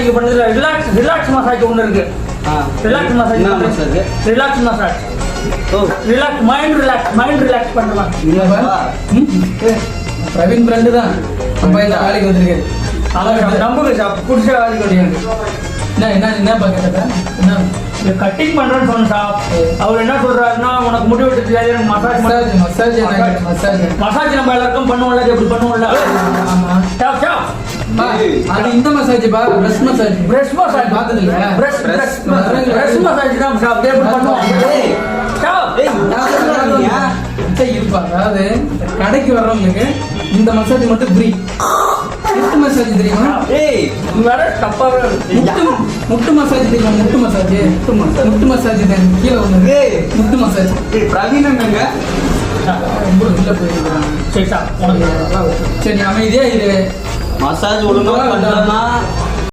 Massage பண்ணுறது relax massage ஒன்று இருக்கு. Relax massage relax massage mind relax பண்ணுவாங்க. பிரவீன் ஃப்ரெண்டு தான் நம்ம இந்த வேலைக்கு வந்திருக்கு. அதான் நம்புங்க சார், பிடிச்ச வேலைக்கு வருவீங்க. என்ன பார்க்கறத என்ன கட்டிங் பண்றேன்னு சொன்ன சார். அவர் என்ன சொல்றாருன்னா, உனக்கு முடி வெட்டுறது எனக்கு மசாஜ் நம்ம எல்லாருக்கும் பண்ணுவோம்ல, எப்படி பண்ணுவோம்ல. அது இந்த மசாஜ் பா, பிரஷ் மசாஜ் பார்த்தது இல்ல. பிரஷ் மசாஜ் தான் சார், அப்படியே பண்ணுவோம். இருப்பா, அதாவது கடைக்கு வர்றவங்களுக்கு இந்த மசாஜ் மட்டும் ஃப்ரீ. முட்டு மசாஜ் தெரியுமா? முட்டு மசாஜ் தெரியுமா? முட்டு மசாஜ் கீழே ஒண்ணு முட்டு மசாஜ். பிரவீன் உள்ள போயிருக்காங்க. சரி அமைதியா இது மசாஜ் ஒழுங்கா பண்ணா